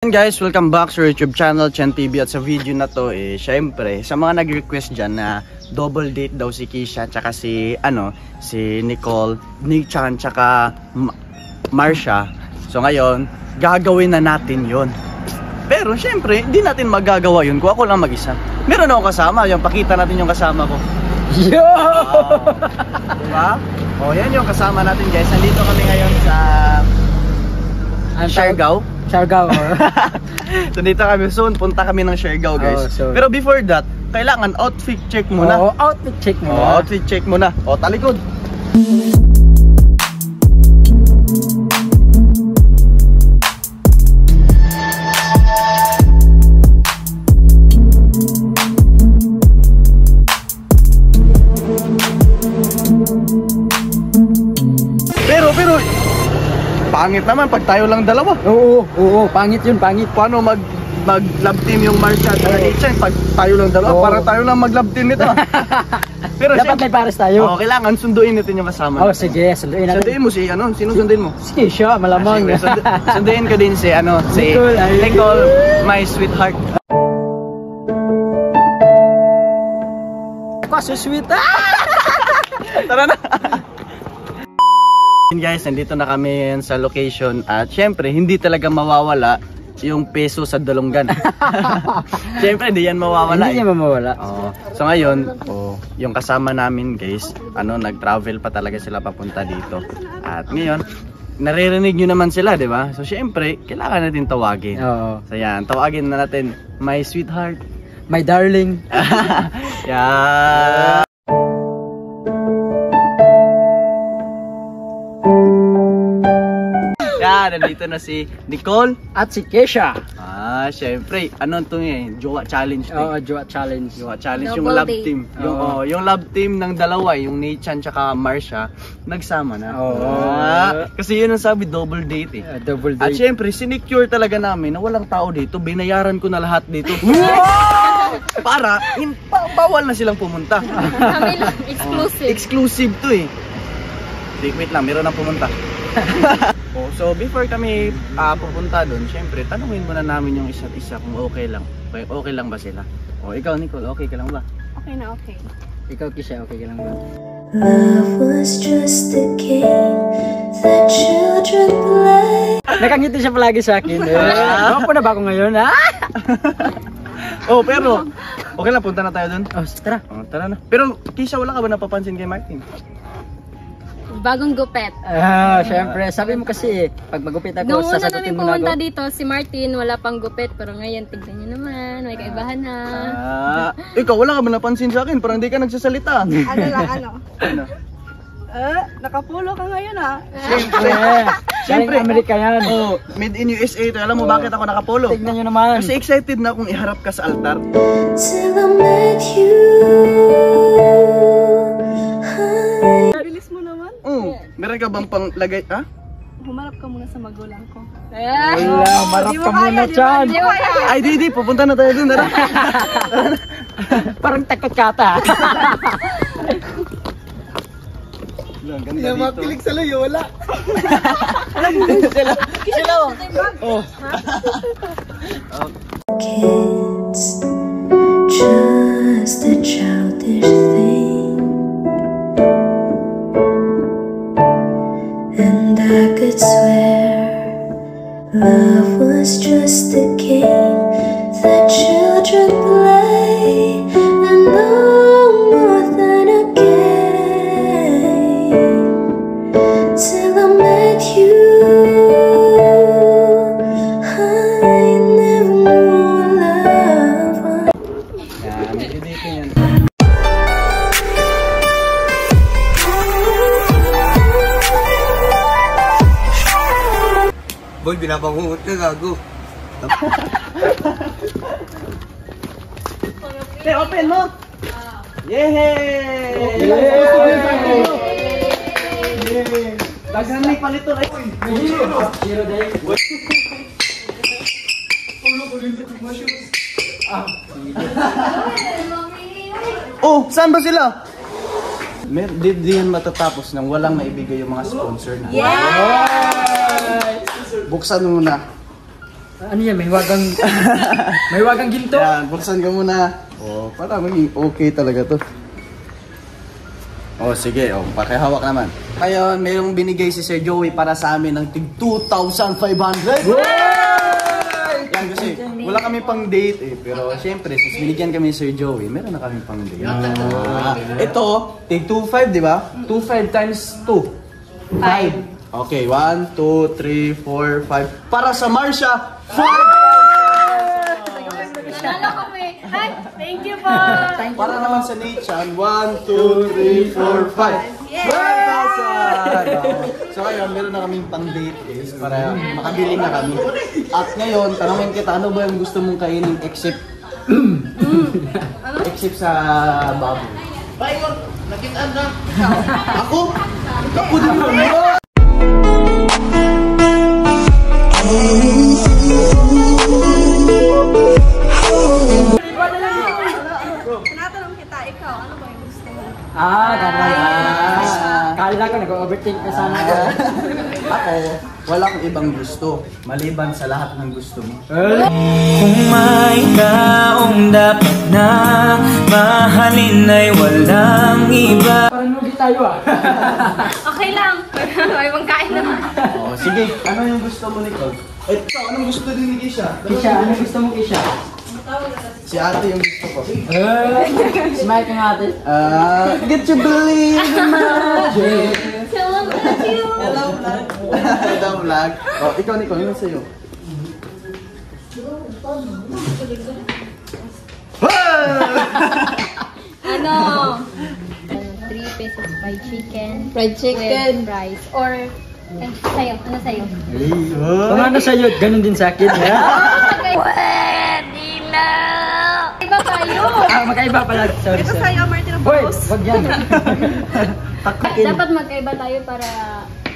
Guys, welcome back sa YouTube channel Chen TV. At sa video na to syempre sa mga nag-request dyan na double date daw si Kisha tsaka si Nicole, Nichan tsaka Marsha. So ngayon, gagawin na natin yon. Pero syempre, hindi natin magagawa yun kung ako lang mag-isa. Meron akong kasama, yung pakita natin yung kasama ko. Yo! Diba? O yan yung kasama natin guys. Nandito kami ngayon sa Siargao. So dito kami soon, punta kami ng Siargao guys. Pero before that, kailangan outfit check muna. Outfit check muna. Outfit check muna. Talikod. Pero pangit naman pag tayo lang dalawa. Oo, pangit yun, pangit. Paano mag-love team yung Marsha at Nichan pag tayo lang dalawa? Parang tayo lang mag-love team nito. Pero dapat may pares tayo. Kailangan sunduin natin yung kasama. Sige, sunduin natin. Sunduin mo si Sino sunduin mo? Si Kisha, malamang. Sunduin ko din si Nicole, my sweetheart. Ako, so sweet. Tara na. Guys, nandito na kami sa location at syempre hindi talaga mawawala yung peso sa Dalungan. Syempre hindi yan mawawala. Hindi yan mawawala. So ngayon, yung kasama namin guys, nag-travel pa talaga sila papunta dito. At ngayon, naririnig nyo naman sila, di ba? So syempre, kailangan natin tawagin. So yan, tawagin na natin, my sweetheart, my darling. Yeah. Nandito na si Nicole at si Kisha. Syempre, jowa challenge to. Jowa challenge. Jowa challenge yung love team. Yung love team ng dalawa, yung Nichan tsaka Marsha, nagsama na. Kasi yun ang sabi, double date Double date. At syempre, sinecure talaga namin na walang tao dito. Binayaran ko na lahat dito. Para, bawal na silang pumunta. Kami lang, exclusive. Exclusive to wait lang, meron nang pumunta. So before kami pupunta doon, syempre tanungin muna namin yung isa't isa kung okay lang. Okay lang ba sila? Ikaw Nicole, okay ka lang ba? Okay na okay. Ikaw Kisha, okay ka lang ba? Love was just a game that children play. Nakangiti siya palagi sa akin. Ano na ba ako ngayon? Pero okay lang, punta na tayo doon. Tara. Tara na. Pero Kisha, wala ka ba napapansin kay Martin? Bagong gupet. Syempre, sabi mo kasi pag magupit ako, sasagutin mo na ako. Pumunta dito, si Martin wala pang gupet, pero ngayon tignan niyo naman, may kaibahan na. Ikaw, wala ka ba napansin sa akin? Parang hindi ka nagsasalita. Ano? Nakapulo ka ngayon Siyempre, Amerika yan. Made in USA ito. Alam mo bakit ako nakapolo? Tignan nyo naman. Kasi excited na akong iharap ka sa altar. Till I met you. Bilis mo naman. Meron ka bang panglagay? Humarap ka muna sa magulang ko. Wala, marap ka muna dyan. Ay, di, pupunta na tayo dun. Parang takot ka ata. Hindi na makilig sa layo, wala. Kids, just a childish thing, and I could swear love was just a game that children play, and no more than a game. Till I met you, I never knew love was. Boy, binabangungot ka, gago. Open mo! Yehey! Daghan ni palito kay. Zero day. Saan ba sila? Di yan matatapos nang walang maibigay yung mga sponsor na. Yes! Buksan mo na. Ano yan? May wagang... may wagang ginto? Yan, buksan ka muna. Oh, para maging okay talaga to. Oh, sige. Oh, pakihawak naman. Ngayon, mayroong binigay si Sir Joey para sa amin ng tig 2,500. Yan kasi, wala kami pang date eh. Pero syempre, since binigyan kami ni Sir Joey, meron na kami pang date. Ito, tig 2,500, di ba? 2,500 times 2. 5. Okay, 1, 2, 3, 4, 5. Para sa Marsha, 5! Nalo kami. Hi, thank you po. Para naman sa Nichan, 1, 2, 3, 4, 5. 5,000! So ngayon, meron na kaming pang-date guys para makabili na kami. At ngayon, tanongin kita, ano ba yung gusto mong kainin except except sa baboy? Bayon! Nakitaan na! Ako? Ako din mo! Tinatanong kita, ikaw, ano ba yung gusto mo? Kala ko nag-overthink ka sana. Ako, walang ibang gusto. Maliban sa lahat ng gusto mo. Kung may taong dapat na mahalin ay walang iba. Parang lugi tayo ah. Okay lang. May pangkain naman. Oh, sige, ano yung gusto mo, Nicole? Ito, anong gusto din ni Kisha? Kisha, ano gusto mo Kisha? Si ate yung gusto ko. Smile ka nga ate. Get you believe in magic. Hello, vlog. Hello, vlog. Oh, ikaw, Nicole, ano sa'yo? Ano? 3 pesos fried chicken. Fried chicken. With rice. Or, sa'yo. Ano sa'yo? Kung ano sa'yo, ganun din sa akin. Pwede na! Iba tayo! Magkaiba pala. Sorry, Ito sorry. sa'yo, Martin of Hoy, Rose. wag yan. Dapat magkaiba tayo para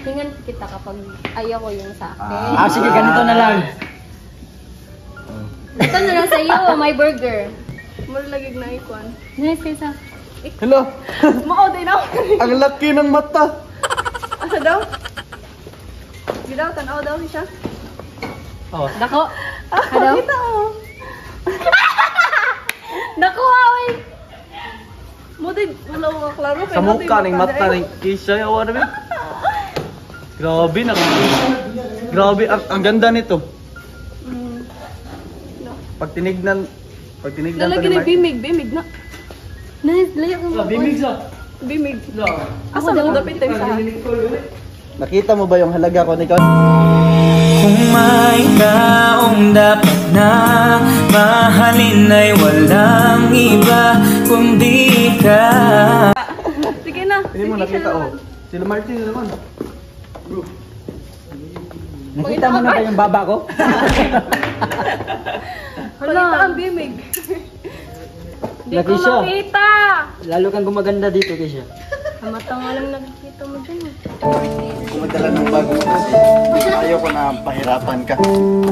tingnan kita kapag ayaw ko yung sa akin. Sige, ganito na lang. Ito na lang sa'yo, my burger. Mulagig na ikon. Nice kaysa. Hello, Mao din ako. ang laki ng mata. Asa daw? Di daw, tanaw daw siya. Oh. Dako. Ano? Kita mo. Dako, away. Mo din, wala ko klaro. Sa mukha ng mata ng Kisha, yawa na. Grabe na. Grabe, ang ganda nito. Pag tinignan to Lalagyan ni ng bimig na. Nice, layo ko mo. Bimig. Asa mo dapit tayo sa Nakita mo ba yung halaga ko, Nicole? Kung may taong dapat na mahalin ay walang iba kundi ka. Sige na. Hindi mo nakita, oh. Sila Martin na naman. Nakita mo na ba yung baba ko? Pakita ang bimig. Di ko Nakisha. makita. Lalo kang gumaganda dito, Kisha. Mata nga lang nakikita mo dyan. Kumadala ng bago kasi ayaw ko na pahirapan ka.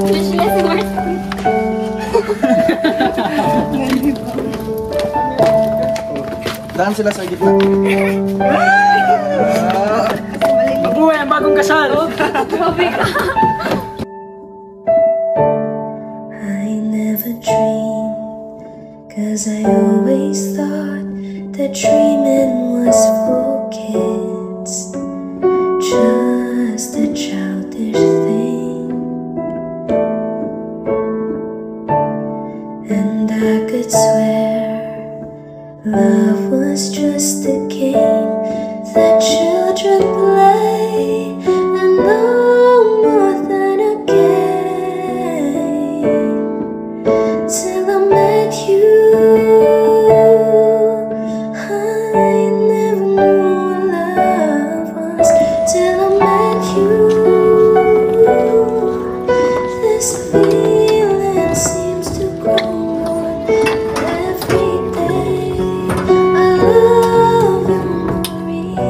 Wish niya si Martin. Daan sila sa gitna. Mabuhay ang bagong kasal! Grabe ka. I never dreamed, 'cause I always thought that dreaming was for kids, just a childish thing. And I could swear love was just a game that children play, and no more than a game. Till I met you, I never knew what love was. Till I met you, this feeling seems to grow more every day. I love you more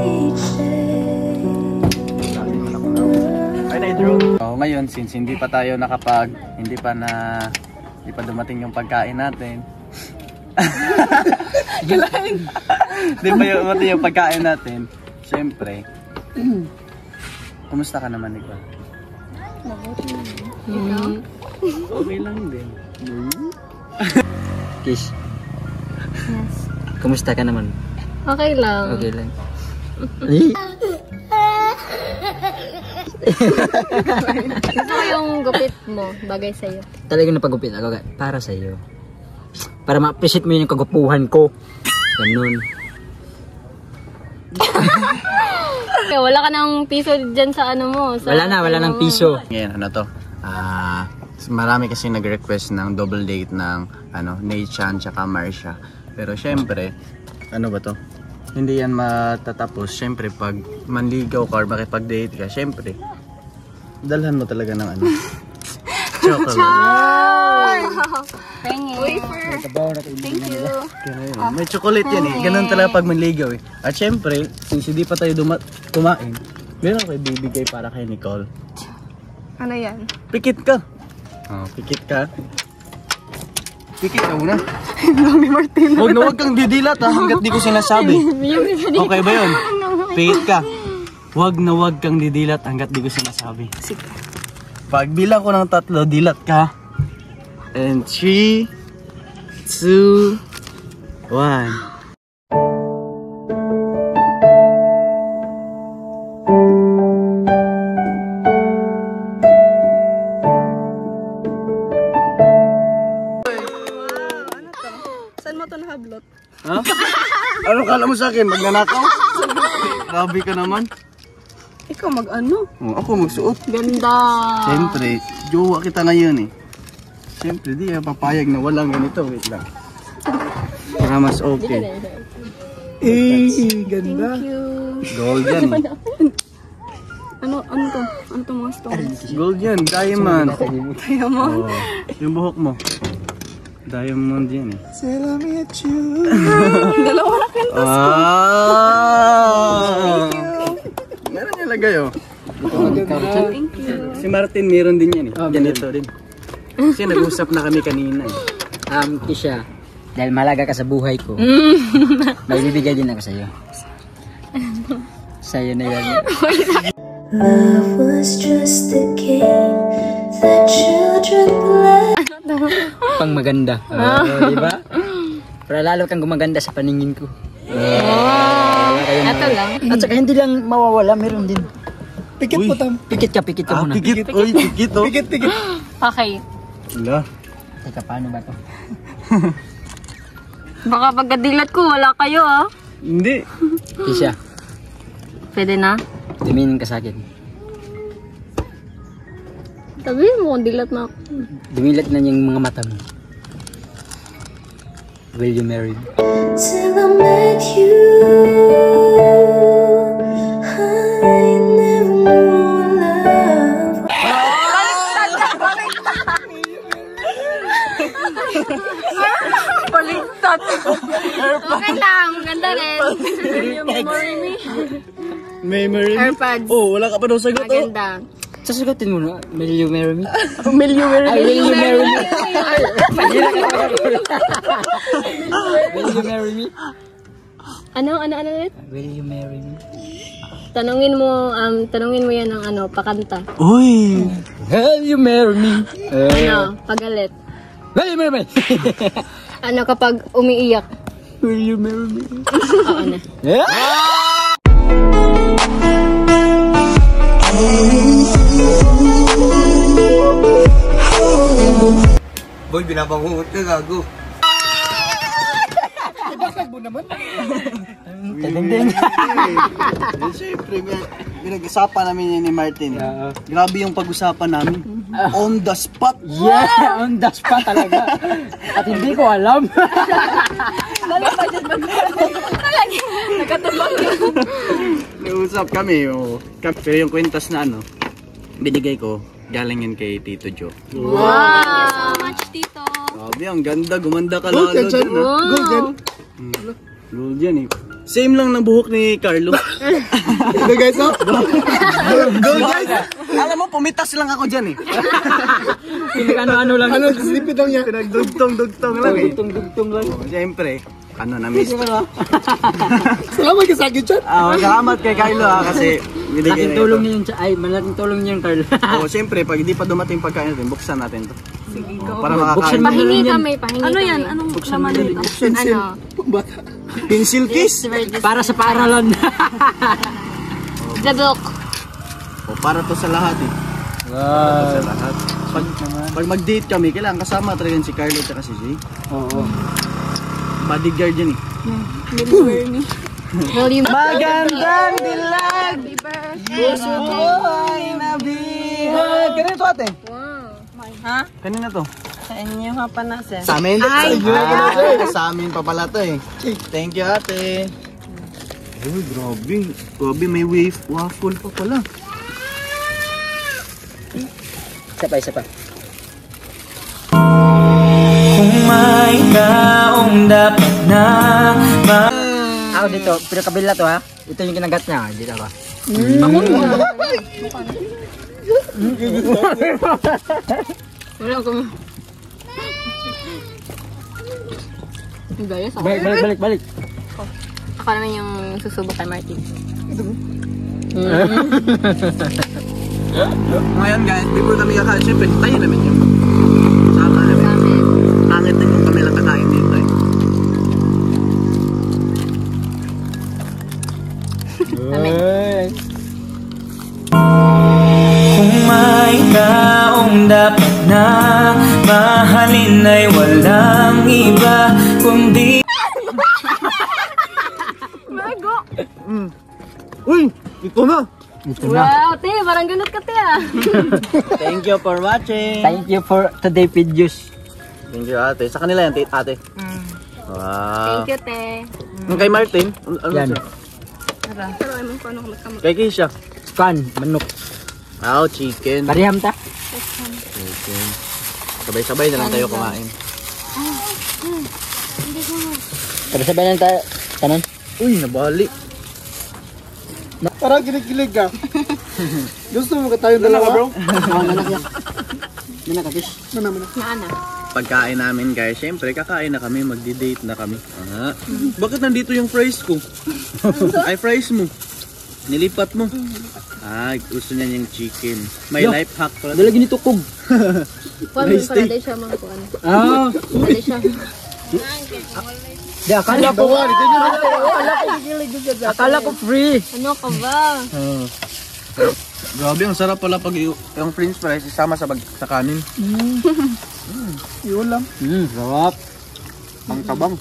each day. Oh, ngayon since hindi pa dumating yung pagkain natin. Hindi pa dumating yung pagkain natin. Siyempre. Kumusta ka naman, Nicole? Okay lang din. Kish, Yes. kumusta ka naman? Okay lang. Okay lang. Gusto ko yung gupit mo, bagay sa'yo. Talagang napagupit ako para sa iyo. Para ma-appreciate mo yung kagupuhan ko. Ganun. Kaya wala ka ng piso dyan sa ano mo. Sa Wala nang piso. Ngayon, ano to? Marami kasi nag-request ng double date ng Nate-chan tsaka Marsha. Pero syempre, ano ba to? Hindi yan matatapos. Syempre, pag manligaw ka or makipag-date ka, syempre, dalhan mo talaga ng ano. Chocolate. Thank you. May chocolate yan eh. Ganun talaga pag manligaw eh. At syempre, since hindi pa tayo kumain, meron kayo bibigay para kay Nicole. Ano yan? Pikit ka. Pikit ka. Pikit ka muna. Huwag kang didilat hanggat di ko sinasabi. Okay ba yun? Pikit ka. Huwag kang didilat hanggat di ko sinasabi. Pag bilang ko ng 3, dilat ka. And 3, 2, 1. Saan mo ito nahablot? Ha? Ano kala mo sa akin? Magnanakaw? Grabe ka naman. Ikaw mag-ano? Ako magsuot. Ganda. Siyempre, jowa kita ngayon eh. Siyempre, di papayag na walang ganito. Wait lang. Para mas okay. Ganda. Thank you. Gold yan eh. Ano to? Ano to mga stones? Gold yan, diamond. Diamond? Oh, yung buhok mo. Diamond yan eh. Dalawa na kan. Meron nilagay oh. Thank you. Si Martin meron din yan eh. Ganito din. Kasi nag-usap na kami kanina eh. Kisha, dahil malaga ka sa buhay ko, magbibigay din ako sa'yo. Sa'yo na yan. Love was just a game that children play. Pang maganda. Diba? Para lalo kang gumaganda sa paningin ko. Ito lang. At saka hindi lang mawawala, meron din. Pikit mo tam. Pikit ka muna. Pikit. Uy, pikit oh. Pikit. Okay. Wala. Teka, paano ba to? Baka pagkadilat ko, wala kayo ah. Hindi. Kisha, Pwede na? tumingin ka sa akin. Sabihin mo kung dilat na ako. Dumilat na yung mga mata mo. Will you marry me? Till I met you, I never knew love. Baliktad. Okay lang, ganda rin. Yung memory me. Memory. AirPods. Oh, wala ka pa daw sagot oh. Maganda. Sasagutin mo na, will you marry me? Will you marry Ay, me? will you marry me? Will you marry me? Ano ulit? Will you marry me? Tanungin mo yan ng ano, pakanta. Uy. Will you marry me? Ano, pagalit. Will you marry me? Ano kapag umiiyak? Will you marry me? Oo na. Boy, binabangungot ka, gago. Siyempre, pinag-usapan namin yan ni Martin. Grabe yung pag-usapan namin. On the spot. Yeah, on the spot talaga. At hindi ko alam. Nag-usap kami. Oh. Pero yung kwentas na binigay ko, galing yan kay Tito Joe. Wow! So much, Tito. Grabe, ang ganda. Gumanda ka lalo dyan. Gold yan. Gold yan eh. Same lang ng buhok ni Carlo. Ito guys, oh. Gold guys. Alam mo, pumitas lang ako dyan eh. Pinag-ano-ano lang. Ano, sipit lang niya. Pinagdugtong-dugtong lang eh. Dugtong lang. Siyempre, ano, na-miss ko. Salamat ka sa akin, chat. Salamat kay Carlo kasi Malaking tulong niyo yung malaking tulong niyo yung Carl. Siyempre, pag hindi pa dumating pagkain natin, buksan natin to. Sige, Para makakain. Pahingi kami, pahingi Ano kami. yan? Anong laman nito? Ano? Pencil case. Para sa paaralan. The book. Para to sa lahat eh. Para to sa lahat. Pag mag-date kami, kailangan kasama talaga si Carlo at si Jay. Oo. Bodyguard yan eh. Will you Magandang dilag! Happy birthday! Buhay na bihag! Kanina to ate? Ha? Kanina to? Sa inyo ha pa na, sir. Sa amin? Sa amin pa pala to eh. Thank you ate. Uy, grabe. Grabe, may waffle pa pala. Isa pa. Kung may taong dapat na Ako dito, pero kabila to ha. Ito yung kinagat niya, dito ako. Wala ko. Gaya sa Balik. Ako naman yung susubok kay Martin. Ngayon guys, before kami kakain, syempre, tayo namin yung sama namin. Pangit din yung kami lang kakain dito eh. Kung may taong dapat na mahalin ay walang iba kundi Uy! Ito na! Wow, te, parang ganun ka, te, ah. Thank you for watching! Thank you for today videos. Thank you ate. Sa kanila yan, ate. Wow. Thank you, te. Yung kay Martin, ano Yan. siya? Pero ewan ko ano kamot-kamot. Kay Keisha. Span, manok. Wow, chicken. Pariham ta. Chicken. Sabay-sabay na lang tayo kumain. Pero sabay lang tayo. Tanan. Uy, nabali. Parang kinikilig ka. Gusto mo ka tayong dalawa, bro? Minakakish. Na ana. Pagkain namin guys, syempre kakain na kami, magdi-date na kami. Bakit nandito yung fries ko? Ay, fries mo. Nilipat mo. Gusto niya yung chicken. May life hack pala. Dalagi ni tukog. Kuan mo para day siya mga kuan. Day siya. Di, akala ko free. Ano ka ba? Grabe, ang sarap pala pag yung french fries isama sa kanin. Yun lang. Sarap. Ang tabang.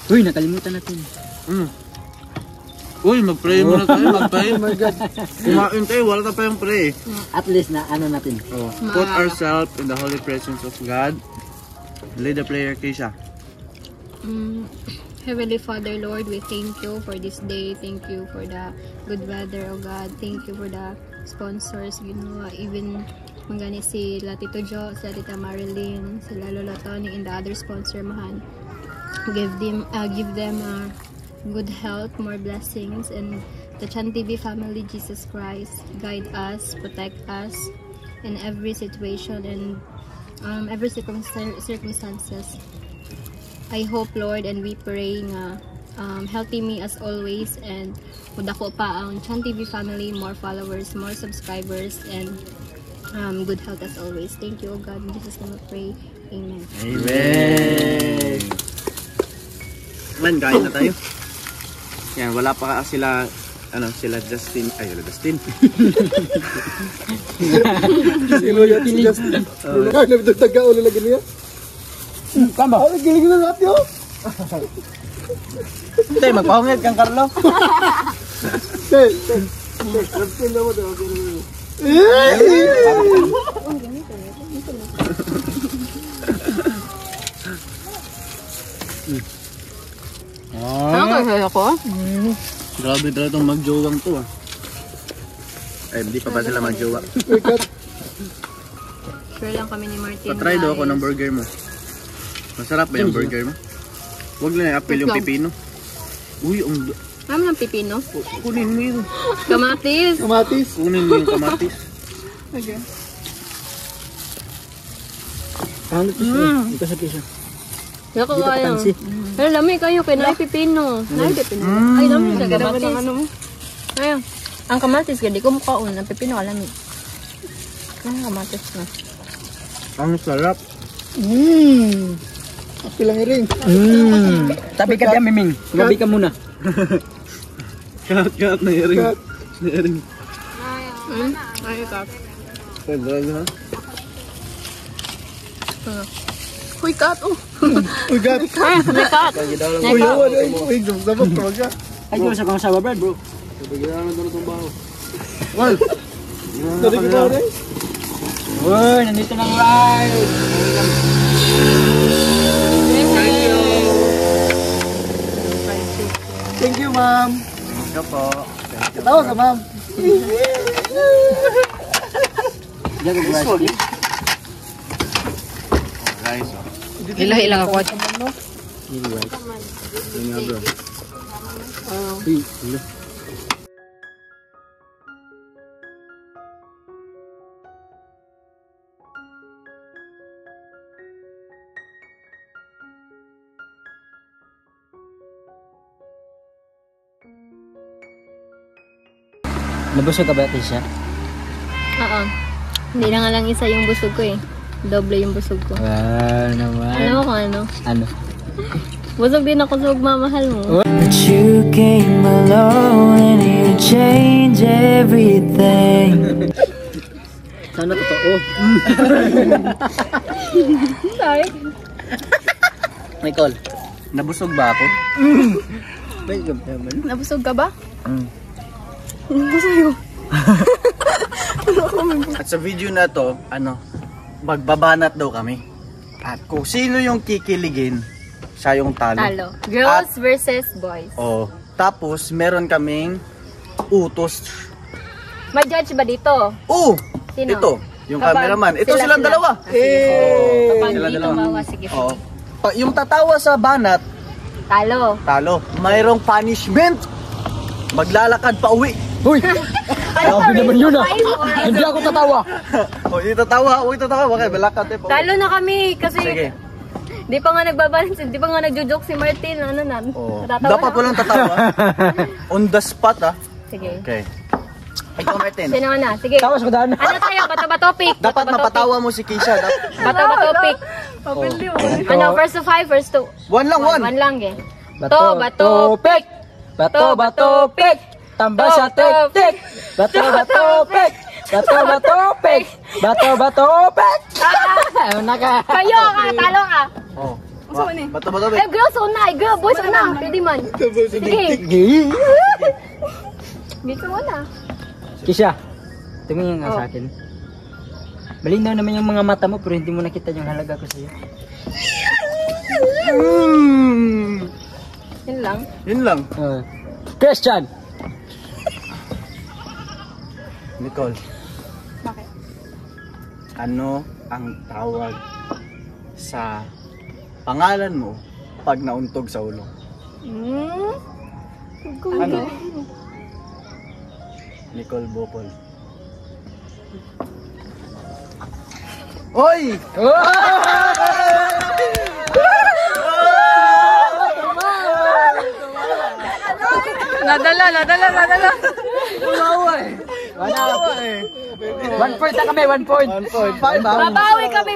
Uy, nakalimutan natin. Uy, mag-pray muna tayo. Mag-pray. Oh my God. Kumain tayo, wala na pa yung pray. At least na ano natin. Put ourselves in the holy presence of God. Lead the prayer, Keisha. Heavenly Father, Lord, we thank you for this day. Thank you for the good weather, oh God. Thank you for the sponsors, even magani si Tito Jo, si Tita Marilyn, si Lola Tony, and the other sponsor, mahan. Give them good health, more blessings, and the Chan TV family, Jesus Christ, guide us, protect us in every situation and every circumstances. I hope, Lord, and we pray nga healthy me as always, and mudako pa ang Chan TV family, more followers, more subscribers, and good health as always. Thank you, oh God. In Jesus' name we pray. Amen. Amen. Man, kain na tayo. Yan, wala pa sila, sila Justin. Ay, wala Justin. Sino yan si Justin? Nabitagtaga o lalagyan niya? Tama. Gilig na natin yun. Hindi, magpahungit kang Carlo. Justin naman daw. Ano kaya ako? Grabe talaga itong magjowang to Ay, hindi pa sila magjowa. Sure lang kami ni Martin. Patry daw ako ng burger mo. Masarap ba yung burger mo? Huwag lang i-apple yung pipino. Uy, Ano ng pipino? kunin mo yun. Kamatis. Kamatis. Kunin mo yung kamatis. Okay. Ano to siya? Ito sa pisa. Yoko Dito kayo. patansi. Pero lami kayo, kay Nay Pipino. Nay Pipino. Ay, lami sa kamatis. Ayun. Ang kamatis, gadi ko mukhaon. Ang Pipino, alami. Ang kamatis na. Ang sarap. Pilang ring. Tabi ka diyan, Miming. Gabi ka muna. Kat na iring. Ay, kap. Talaga. Uy, kat, oh. Uy, gat. Ay, may kat. Uy, yawan. Uy, dapat talaga. Ay, ko sa kang sawa, Brad, bro. Pagkailangan doon itong baho. Wal. Dari kita rin. Uy, nandito ng ride. Thank you, ma'am. Ito po. Katawa ka, ma'am. Diyan ko, Brad. Guys, oh. Ilang ako. Yun nga bro. Nabusog ka ba, Tisha? Oo. Hindi na nga lang isa yung busog ko eh. Doble yung busog ko. Wow, naman. Alam mo kung ano? Ano? Busog din ako sa magmamahal mo. But you came along and you changed everything. Sana totoo. Sorry. Nicole, nabusog ba ako? May gabi naman. Nabusog ka ba? At sa video na to, magbabanat daw kami. At kung sino yung kikiligin, siya yung talo. Talo. Girls versus boys. Oh, tapos meron kaming utos. May judge ba dito? Oh, Sino? ito, yung Kapag cameraman. Ito sila- silang sila. dalawa. Kapag Sila dito dalawa. bawa, sige. Oh. Yung tatawa sa banat, Talo. talo. Mayroong punishment. Maglalakad pa uwi. Uy! Grabe naman yun ah! Hindi ako tatawa! O, hindi tatawa. Huwag tatawa. Bakit? Malakad eh. Talo na kami kasi Sige. di pa nga nagbabalance, di pa nga nagjo-joke si Martin. Ano na? Oh. Natatawa Dapat na. walang tatawa. On the spot, ah. Sige. Okay. Ikaw, Martin. Sino na? Sige. Tawas ko daan. Ano tayo? Bato ba topic? Dapat mapatawa mo si Kisha. Bato ba topic? Ano? First to five, first to... One lang, one. One lang eh. Bato, bato, pek! Bato, bato, pek! Tambal sa tek-tek! Bato, bato, pek! Bato, bato, pek! Bato, bato, pek! Ayaw na ka! Kayo ka, talo ka. Oh. Bato. Eh, girls una, girl, boys una. Pwede man. Sige. Dito muna. Kisha, tumingin nga sa akin. Malinaw naman yung mga mata mo pero hindi mo nakita yung halaga ko sa'yo. Yun lang. Yun lang. Christian! Nicole. Bakit? Ano ang tawag sa pangalan mo pag nauntog sa ulo? Ano? Nicole Bopol. Oy! Nadala. One point na kami, 1 point! 1.5 ah.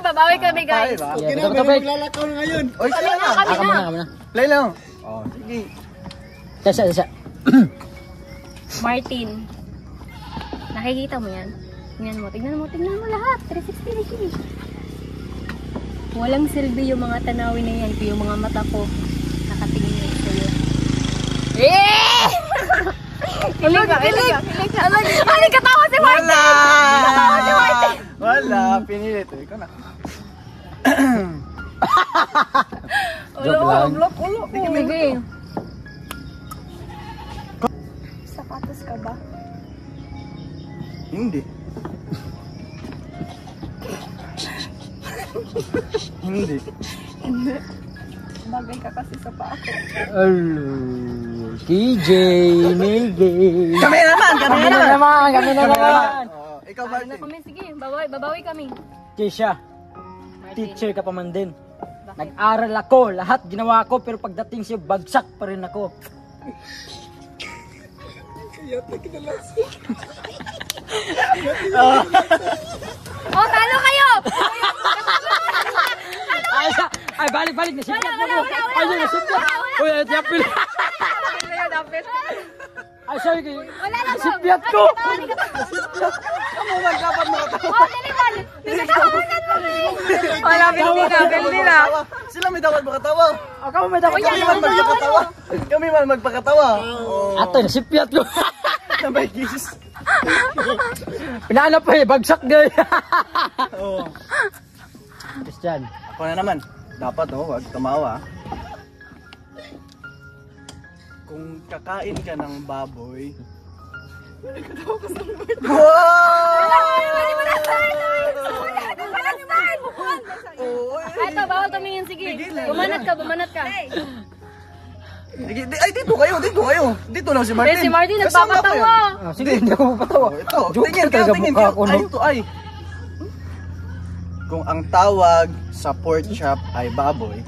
Babawi kami guys. Okay na, Bato, bato, meron pek! maglalakaw na ngayon. Oy, kaya na. Kami Ako na. muna. Play lang. Oh, sige. Tisha. Martin. Nakikita mo yan? Tignan mo lahat. 360 degree. Walang silbi yung mga tanawin na yan. Yung mga mata ko nakatingin na sa'yo. Eh! Kilig ka. Ano katawa si Martin? Katawa si Martin. Wala, pinilit. Ikaw na. Joke lang. Sige. Sapatos ka ba? Hindi. Hindi. Bagay ka kasi sa paa ko. Hello, TJ, Nigel. Kami naman. Kami na naman. Oh, ikaw, Ano Martin. kami? Sige, babawi kami. Kisha, Martin. teacher ka pa man din. Nag-aral ako, lahat ginawa ko, pero pagdating siya, bagsak pa rin ako. Oh, talo kayo! Ay, balik, nasipyat mo. Ay, nasipyat. Uy, napil. Ay, sorry kayo. Nasipyat ko. Kamu magkapat makatawa. Oh, diliman! Wala, bildi na. Sila may dapat makatawa. Kamu may dapat Kami man magpakatawa. Kami man magpakatawa. Ato, nasipyat ko. Sabay kiss. Pinaano pa bagsak gay. Oo. Christian. Ako na naman. Dapat wag tumawa. Kung kakain ka ng baboy. Ito, bawal tumingin. Sige. Bumanat ka. Ay, dito kayo. Dito lang si Martin. Si Martin Kasama ko nagpapatawa. yan. Sige, hindi ako mapatawa. Ito, Joke tingin talaga kayo. mukha ko, no? Ay, ito ay. Kung ang tawag sa pork chop ay baboy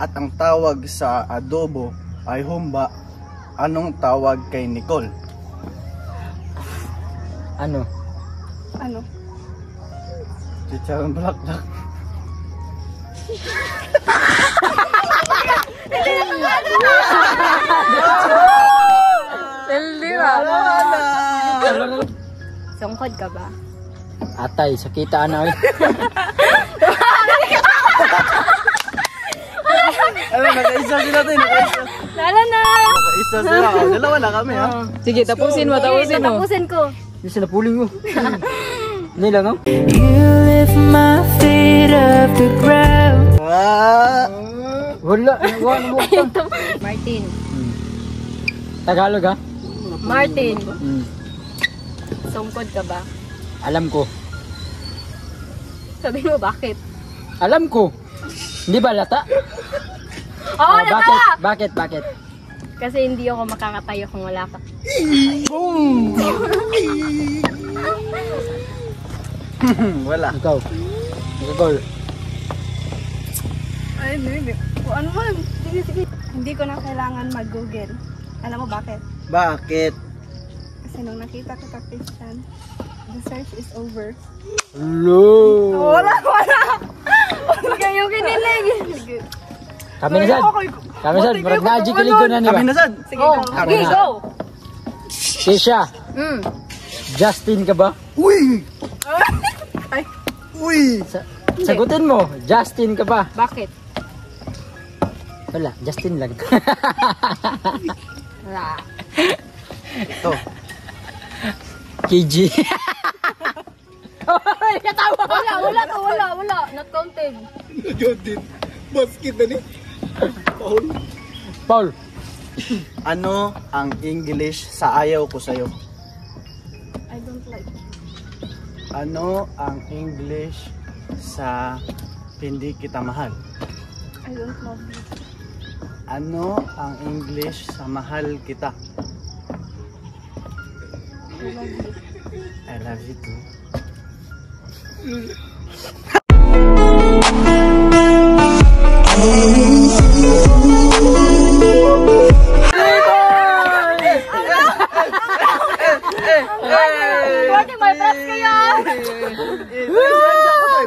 at ang tawag sa adobo ay humba, anong tawag kay Nicole? Ano? Chicharon bulaklak. Hindi ba? Sungkod ka ba? Atay, sakitaan na. Alam, nakaisa sila tayo, nakaisa. Lala na! Nakaisa sila. Oh, dalawa na kami, ha? Sige, tapusin mo. Tapusin ko. Hindi sila puling mo. Hindi lang, no? You lift my feet off the ground. Wala mo. Martin. Tagalog, ha? Martin. Sungkod ka ba? Alam ko. Sabi mo bakit? Alam ko. Hindi ba lata? Oo, natawa! Bakit? Kasi hindi ako makakatayo kung wala ka. Wala. Ikaw. Nicole. Ay, hindi. Ano man? Sige. Hindi ko na kailangan mag-google. Alam mo bakit? Bakit? Kasi nung nakita ko ka Christian, the search is over. Hello. Wala! Huwag kayo kinilig! Kami na sad. Marag na kiligo na niya. Kami na sad. Sige, Oh, go. sige, go! Kisha, Mm. Justin ka ba? Uy! Ay. Uy! Sagutin mo, Justin ka ba? Bakit? Wala, Justin lang. Wala. Ito. KG. Wala. Not counted. Jodin. Basket na ni. Paul. Ano ang English sa ayaw ko sa'yo? I don't like. Ano ang English sa hindi kita mahal? I don't love you. Ano ang English sa mahal kita? I love you. I love you too. Martin, may props kayo!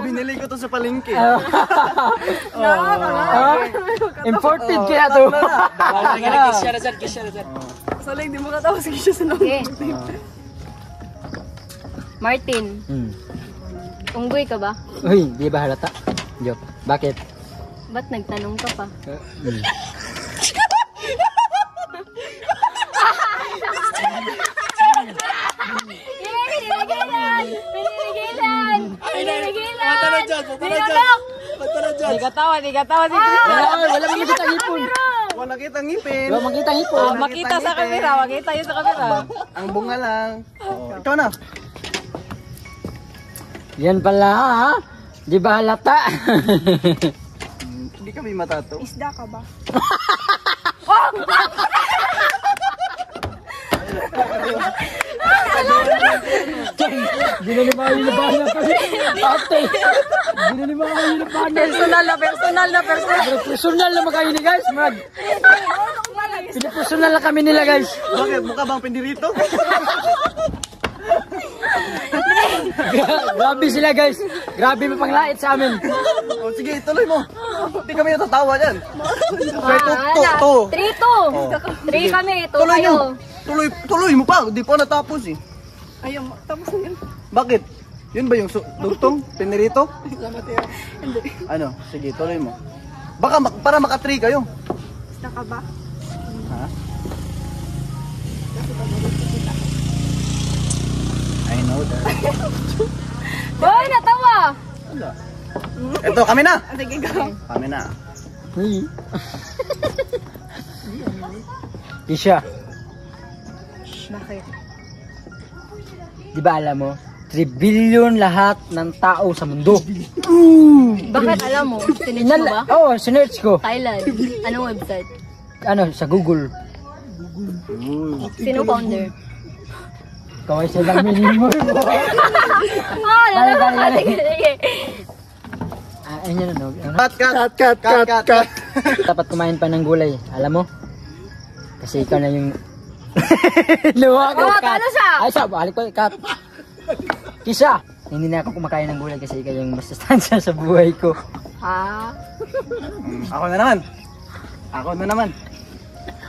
Binili ko to sa palengke. Imported kaya to. Saling di mo katawa sige siya sa loob. Okay. Martin, unggoy ka ba? Uy, di ba halata? Joke. Bakit? Ba't nagtanong ka pa? Di katawa si wala mo makita ngipon. Wala nakita ngipin. Wala makita ngipon. Makita sa camera, makita yun sa camera. Ang bunga lang. Ikaw na. Yan pala ha. Di ba halata? Hindi kami matato. Isda ka ba? Ginalimaw yung labana pa rin. Ate. Ginalimaw yung labana. Personal na. Personal na makain ni guys. Pinipersonal na kami nila guys. Bakit? Mukha bang pindirito? Grabe sila guys. Grabe mo panglait sa amin. O sige, tuloy mo. Hindi kami natatawa dyan. To. 3 kami, 2 Tuloy kayo. nyo. Tuloy mo pa. Di pa natapos eh. Ayaw, tapos na yun. Bakit? Yun ba yung dugtong? Pinirito? Ano? Sige, tuloy mo. Baka para maka-3 kayo. Basta ka ba? Ha? I know that. Boy, natawa! Ito, kami na! Sige, go. Kami na. Kisha, Bakit? di ba alam mo? 3 billion lahat ng tao sa mundo. Bakit alam mo? Sinerch mo ba? Oo, sinerch ko. Thailand. Anong website? Ano, sa Google. Sino founder? Kaway siya lang minimum mo. Balik. Sige. Ayun yun, ano? Cut. Dapat kumain pa ng gulay. Alam mo? Kasi ikaw na yung... Luwa ko, cut. Talo siya! Ay, siya, balik ko, cut. Kisha, hindi na ako kumakain ng gulay kasi ikaw yung mas sustansya sa buhay ko. Ha? Ako na naman.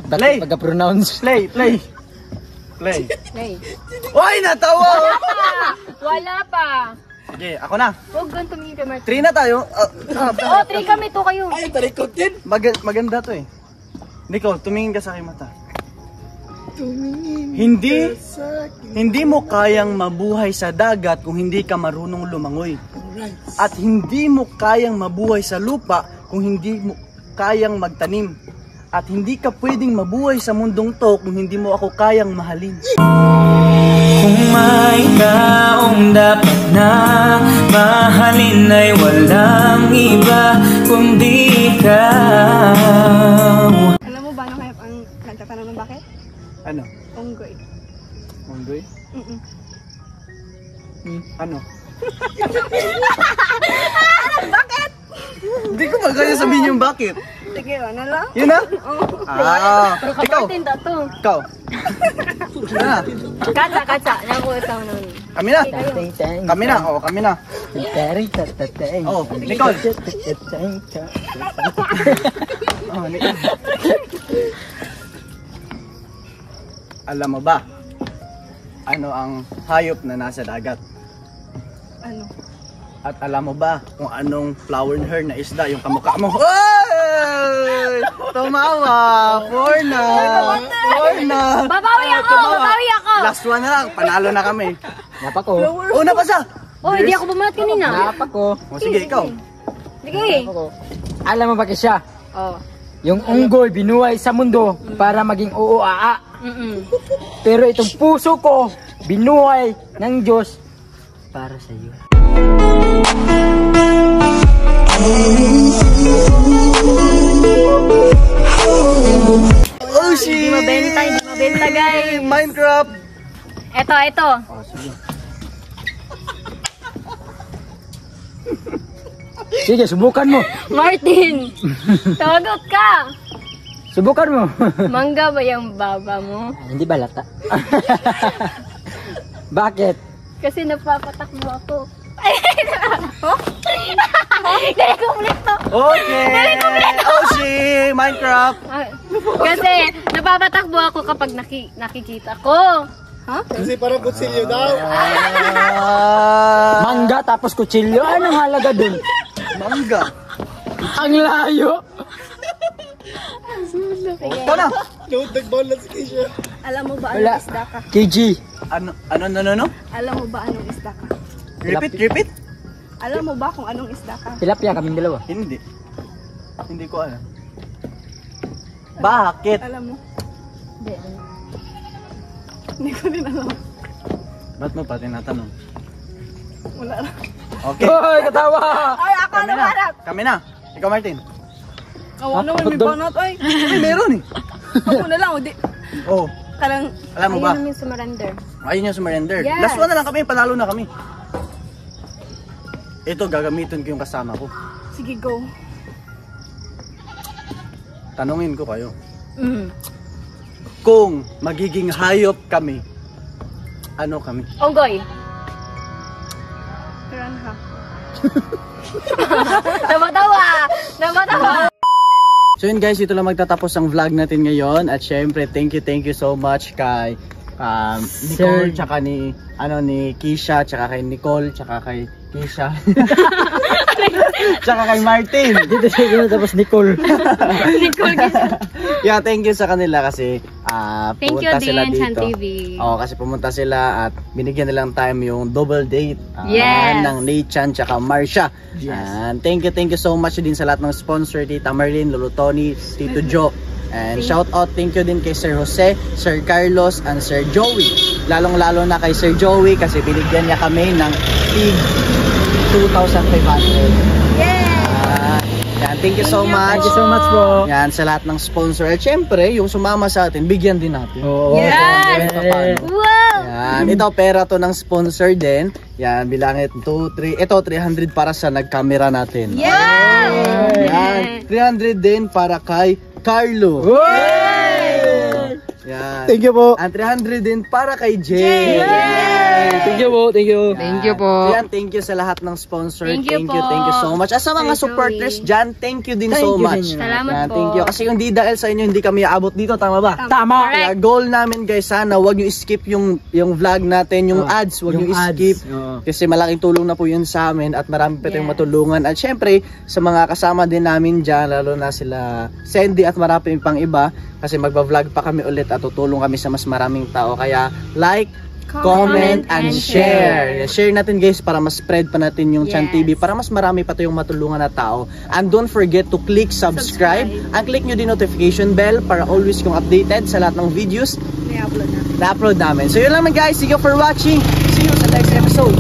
Play! Pagka-pronounce. Play. Play. Oy, natawa! Wala pa. Sige, ako na. Huwag ganun tumingin kay Martin. 3 na tayo. Oh, 3 kami, 2 kayo. Ay, talikod din. Maganda to eh. Nicole, tumingin ka sa aking mata. Hindi mo kayang mabuhay sa dagat kung hindi ka marunong lumangoy. At hindi mo kayang mabuhay sa lupa kung hindi mo kayang magtanim. At hindi ka pwedeng mabuhay sa mundong to kung hindi mo ako kayang mahalin. Kung may taong dapat na mahalin ay walang iba kundi ikaw. Alam mo ba nang hayop ang nagtatanong ng bakit? Ano? Unggoy. Unggoy? Ano? Bakit? Hindi ko ba kaya sabihin yung bakit. Sige, ano lang? Yun na? Ikaw. Martin, dato. Ikaw. Yun na. Katsa. Nakuha nun. Kami na. Kami na. Oh, Nicole. Oh, Nicole. Alam mo ba? Ano ang hayop na nasa dagat? Ano? At alam mo ba kung anong flower hair na isda yung kamukha mo? Oy! Tumawa! 4 na! Babawi ako! Last one na lang, panalo na kami. Napa ko. Una pa siya. Oh, hindi ako bumanat kanina. Napa ko. O sige, ikaw. Sige. Alam mo ba siya? Oh. Yung unggoy binuhay sa mundo para maging uuaa. Pero itong puso ko binuhay ng Diyos para sa iyo. Oh shit! Hindi mabenta guys. Minecraft! Ito. Sige, subukan mo. Martin, tawagot ka. Subukan mo. Mangga ba yung baba mo? Hindi ba lata? Bakit? Kasi napapatakbo ako. Dali kumplito. Okay! Oh shit! Minecraft! Kasi napapatakbo ako kapag nakikita ko. Ha? Kasi parang kutsilyo daw. Mangga tapos kutsilyo. Anong halaga dun? Mangga! Ang layo. Ito na! Don't nag-balance Keisha. Alam mo ba Wala. anong isda ka? KG. Ano? Alam mo ba anong isda ka? Repeat? Alam mo ba kung anong isda ka? Tilapia kaming dalawa. Hindi. Hindi ko alam. Bakit? Alam mo? Hindi ko din alam. Ba't mo pa tinatanong? Wala lang. Okay. Hoy, katawa! Ay, ako Kami na na. banat. Kami na. Ikaw, Martin. Ako naman may banat. Ay, Ay, meron eh. ako na lang. Di. Oh, Kalang, alam mo ba? Ayun namin surrender. Ayaw niya sumurrender. Yes. Last one na lang kami, panalo na kami. Ito, gagamitin ko yung kasama ko. Sige, go. Tanungin ko kayo. Mm. Kung magiging hayop kami, ano kami? Onggoy. Piranha. Namatawa. So yun guys, ito lang magtatapos ang vlog natin ngayon. At syempre, thank you so much kay Nicole, tsaka ni Kisha, tsaka kay Nicole, tsaka kay Kisha. Tsaka kay Martin. Dito siya tapos Nicole. Yeah, thank you sa kanila kasi Thank you pumunta sila din, dito. Chan TV. Oo, kasi pumunta sila at binigyan nilang time yung double date Yes. ng Nathan tsaka Marsha. Yes. And thank you so much din sa lahat ng sponsor, Tita Marlene, Lolo Tony, Tito Joe. And shout out, thank you din kay Sir Jose, Sir Carlos, and Sir Joey. Lalong-lalo na kay Sir Joey kasi binigyan niya kami ng tig 2,500. Yan, thank you so much. Thank you so much po. Yan, sa lahat ng sponsor. At syempre, yung sumama sa atin, bigyan din natin. Oo. Yes! Wow! Yan, ito pera to ng sponsor din. Yan, bilangit 2, 3. Ito, 300 para sa nag-camera natin. Yeah! Yan, 300 din para kay Carlo. Yan. Thank you po. Ang 300 din para kay Jay. Thank you po. Thank you. Thank you po. Yan, thank you sa lahat ng sponsor. Thank you po. Thank you so much. At sa mga Sir supporters Joey. dyan, thank you din Thank so you much. din. Salamat Yan, po. thank you. Kasi hindi dahil sa inyo, hindi kami aabot dito. Tama ba? Tama. Kaya goal namin guys, sana wag nyo skip yung vlog natin, yung ads, wag nyo yung ads. skip. Oo. Kasi malaking tulong na po yun sa amin at marami pa tayong Yes. matulungan. At syempre, sa mga kasama din namin dyan, lalo na sila Sandy at marami pang iba, kasi magba-vlog pa kami ulit at tutulong kami sa mas maraming tao. Kaya like, comment, and share. Share natin guys para mas spread pa natin yung Chan Yes. TV, para mas marami pa tayong matulungan na tao. And don't forget to click subscribe. And click nyo din notification bell para always kong updated sa lahat ng videos May upload na. na-upload namin. So yun lang guys, thank you for watching. See you sa next episode.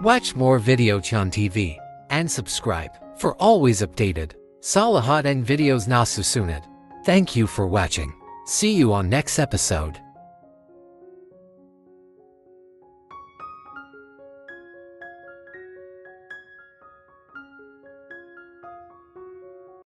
Watch more Video Chan TV and subscribe for always updated Salahat and videos na susunod. Thank you for watching. See you on next episode.